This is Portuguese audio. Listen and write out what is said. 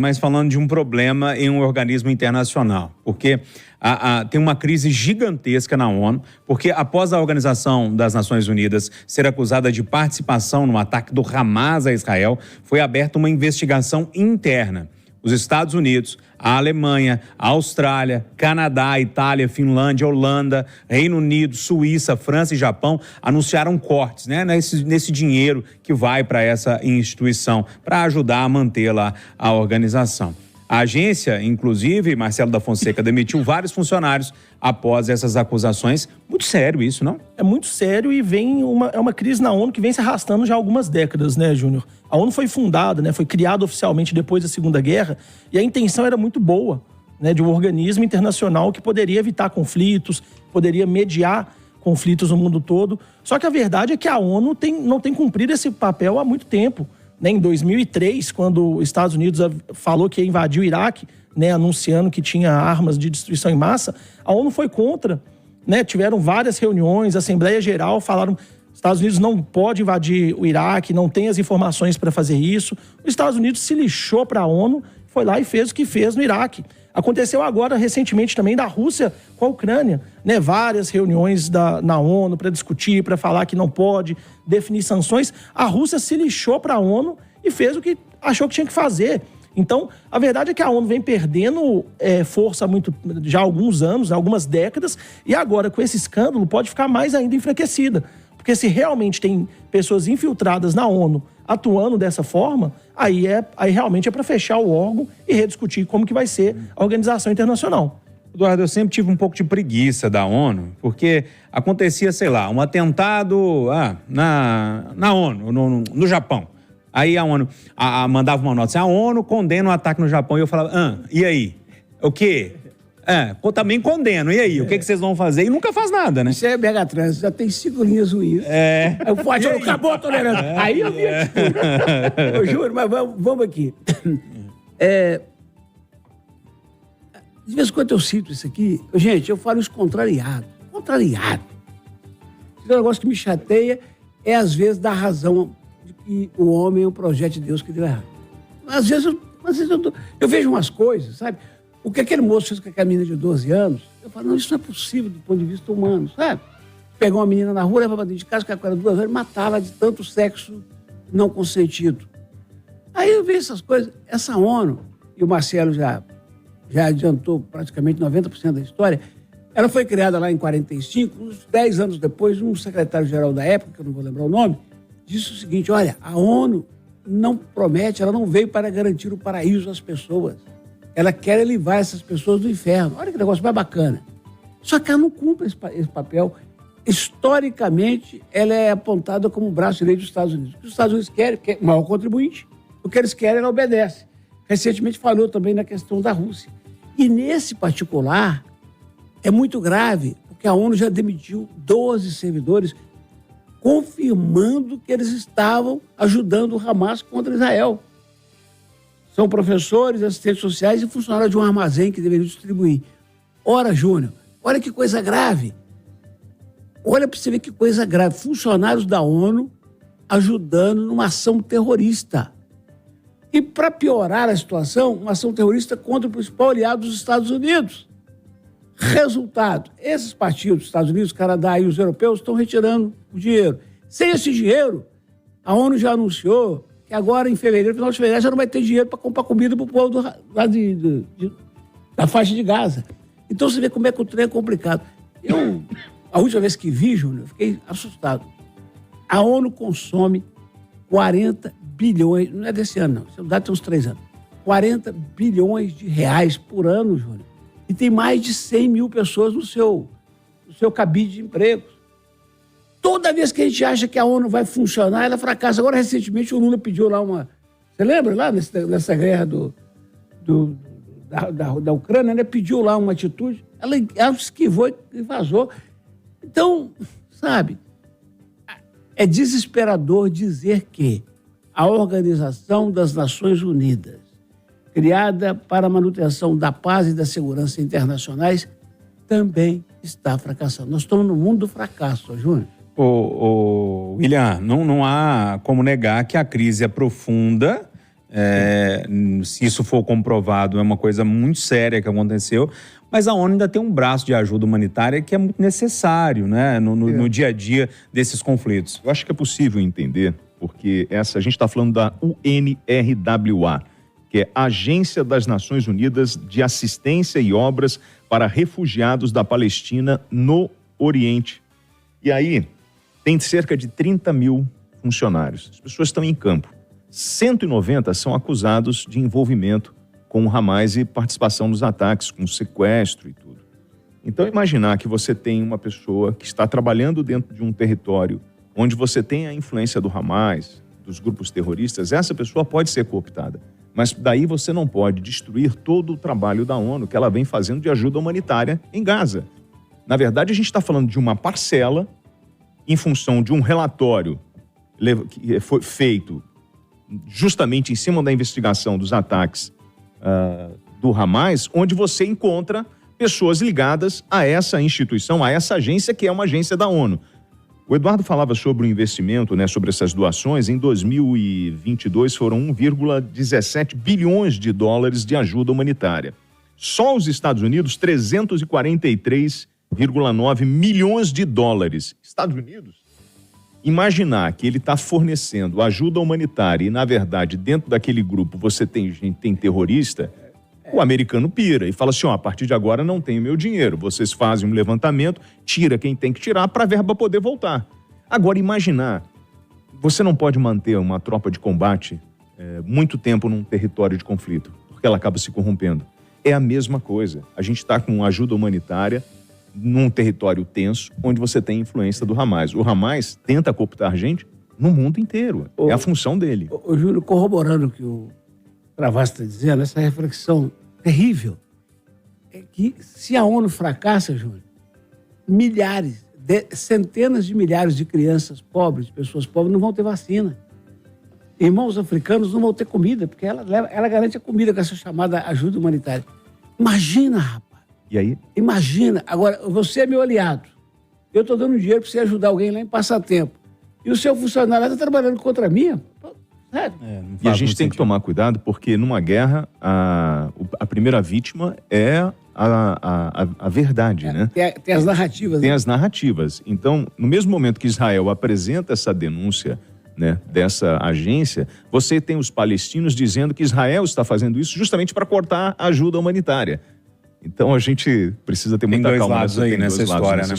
Mas falando de um problema em um organismo internacional, porque tem uma crise gigantesca na ONU, porque após a Organização das Nações Unidas ser acusada de participação no ataque do Hamas a Israel, foi aberta uma investigação interna. Os Estados Unidos, a Alemanha, a Austrália, Canadá, Itália, Finlândia, Holanda, Reino Unido, Suíça, França e Japão anunciaram cortes, né, nesse dinheiro que vai para essa instituição, para ajudar a manter lá a organização. A agência, inclusive, Marcelo da Fonseca, demitiu vários funcionários após essas acusações. Muito sério isso, não? É muito sério e é uma crise na ONU que vem se arrastando já há algumas décadas, né, Júnior? A ONU foi fundada, né, foi criada oficialmente depois da Segunda Guerra e a intenção era muito boa, né, de um organismo internacional que poderia evitar conflitos, poderia mediar conflitos no mundo todo. Só que a verdade é que a ONU não tem cumprido esse papel há muito tempo. Em 2003, quando os Estados Unidos falou que ia invadir o Iraque, né, anunciando que tinha armas de destruição em massa, a ONU foi contra, né, tiveram várias reuniões, a Assembleia Geral falaram que os Estados Unidos não pode invadir o Iraque, não tem as informações para fazer isso. Os Estados Unidos se lixou para a ONU, foi lá e fez o que fez no Iraque. Aconteceu agora, recentemente, também da Rússia com a Ucrânia, né? Várias reuniões na ONU para discutir, para falar que não pode definir sanções. A Rússia se lixou para a ONU e fez o que achou que tinha que fazer. Então, a verdade é que a ONU vem perdendo força já há alguns anos, algumas décadas, e agora, com esse escândalo, pode ficar mais ainda enfraquecida. Porque se realmente tem pessoas infiltradas na ONU atuando dessa forma, aí realmente é para fechar o órgão e rediscutir como que vai ser a organização internacional. Eduardo, eu sempre tive um pouco de preguiça da ONU, porque acontecia, sei lá, um atentado na ONU, no Japão. Aí a ONU mandava uma nota assim, a ONU condena o ataque no Japão, e eu falava, e aí? O quê? Também condeno, e aí? O que vocês vão fazer? E nunca faz nada, né? Isso é mega trânsito, já tem 5 linhas ruins. Aí o forte acabou a tolerância. Aí eu vi a disputa. Eu juro, mas vamos aqui. De vez em quando eu cito isso aqui, gente, eu falo isso contrariado. Contrariado. Esse negócio que me chateia é, às vezes, dar razão de que o homem é um projeto de Deus que deu errado. Às vezes eu vejo umas coisas, sabe? O que aquele moço fez com aquela menina de 12 anos, eu falo, não, isso não é possível do ponto de vista humano, sabe? Pegar uma menina na rua, levar pra dentro de casa, com ela 2 anos, matava de tanto sexo não consentido. Aí eu vejo essas coisas, essa ONU, e o Marcelo já adiantou praticamente 90% da história, ela foi criada lá em 45, uns 10 anos depois, um secretário-geral da época, que eu não vou lembrar o nome, disse o seguinte, olha, a ONU não promete, ela não veio para garantir o paraíso às pessoas. Ela quer levar essas pessoas do inferno. Olha que negócio mais bacana. Só que ela não cumpre esse papel. Historicamente, ela é apontada como o braço direito dos Estados Unidos. O que os Estados Unidos querem, que é o maior contribuinte. O que eles querem, ela obedece. Recentemente falou também na questão da Rússia. E nesse particular, é muito grave, porque a ONU já demitiu 12 servidores, confirmando que eles estavam ajudando o Hamas contra Israel. São professores, assistentes sociais e funcionários de um armazém que deveriam distribuir. Ora, Júnior, olha que coisa grave. Olha para você ver que coisa grave. Funcionários da ONU ajudando numa ação terrorista. E para piorar a situação, uma ação terrorista contra o principal aliado dos Estados Unidos. Resultado, esses partidos, Estados Unidos, Canadá e os europeus, estão retirando o dinheiro. Sem esse dinheiro, a ONU já anunciou que agora, em fevereiro, final de fevereiro, já não vai ter dinheiro para comprar comida para o povo lá da faixa de Gaza. Então, você vê como é que o trem é complicado. A última vez que vi, Júnior, eu fiquei assustado. A ONU consome 40 bilhões, não é desse ano, não, esse dado tem uns 3 anos, 40 bilhões de reais por ano, Júnior. E tem mais de 100 mil pessoas no seu cabide de empregos. Toda vez que a gente acha que a ONU vai funcionar, ela fracassa. Agora, recentemente, o Lula pediu lá uma... Você lembra lá nessa guerra da Ucrânia, né? Pediu lá uma atitude, ela esquivou e vazou. Então, sabe, é desesperador dizer que a Organização das Nações Unidas, criada para a manutenção da paz e da segurança internacionais, também está fracassando. Nós estamos no mundo do fracasso, Júnior. William, não há como negar que a crise é profunda Se isso for comprovado, é uma coisa muito séria que aconteceu. Mas a ONU ainda tem um braço de ajuda humanitária que é muito necessário, né, no dia a dia desses conflitos. Eu acho que é possível entender, porque a gente está falando da UNRWA, que é a Agência das Nações Unidas de Assistência e Obras para Refugiados da Palestina no Oriente. E aí tem cerca de 30 mil funcionários. As pessoas estão em campo. 190 são acusados de envolvimento com o Hamas e participação nos ataques, com sequestro e tudo. Então, imaginar que você tem uma pessoa que está trabalhando dentro de um território onde você tem a influência do Hamas, dos grupos terroristas, essa pessoa pode ser cooptada. Mas daí você não pode destruir todo o trabalho da ONU que ela vem fazendo de ajuda humanitária em Gaza. Na verdade, a gente está falando de uma parcela em função de um relatório que foi feito justamente em cima da investigação dos ataques do Hamas, onde você encontra pessoas ligadas a essa instituição, a essa agência que é uma agência da ONU. O Eduardo falava sobre o investimento, né, sobre essas doações. Em 2022 foram 1,17 bilhões de dólares de ajuda humanitária. Só os Estados Unidos, 343,9 milhões de dólares. Estados Unidos? Imaginar que ele está fornecendo ajuda humanitária e, na verdade, dentro daquele grupo você tem terrorista, o americano pira e fala assim, a partir de agora não tem meu dinheiro. Vocês fazem um levantamento, tira quem tem que tirar para a verba poder voltar. Agora, imaginar, você não pode manter uma tropa de combate muito tempo num território de conflito, porque ela acaba se corrompendo. É a mesma coisa. A gente está com ajuda humanitária num território tenso, onde você tem influência do Hamas. O Hamas tenta cooptar gente no mundo inteiro. É a função dele. O Júlio, corroborando o que o Travassos está dizendo, essa reflexão terrível é que se a ONU fracassa, Júlio, centenas de milhares de crianças pobres, pessoas pobres, não vão ter vacina. Irmãos africanos não vão ter comida, porque ela garante a comida com essa chamada ajuda humanitária. Imagina, rapaz. E aí? Imagina. Agora, você é meu aliado. Eu estou dando dinheiro para você ajudar alguém lá em Passatempo. E o seu funcionário está trabalhando contra mim? Sério? E a gente tem que tomar cuidado, porque numa guerra, a primeira vítima é a verdade, né? Tem as narrativas. Tem as narrativas. Então, no mesmo momento que Israel apresenta essa denúncia, né, dessa agência, você tem os palestinos dizendo que Israel está fazendo isso justamente para cortar a ajuda humanitária. Então a gente precisa ter muita calma nessa história, né?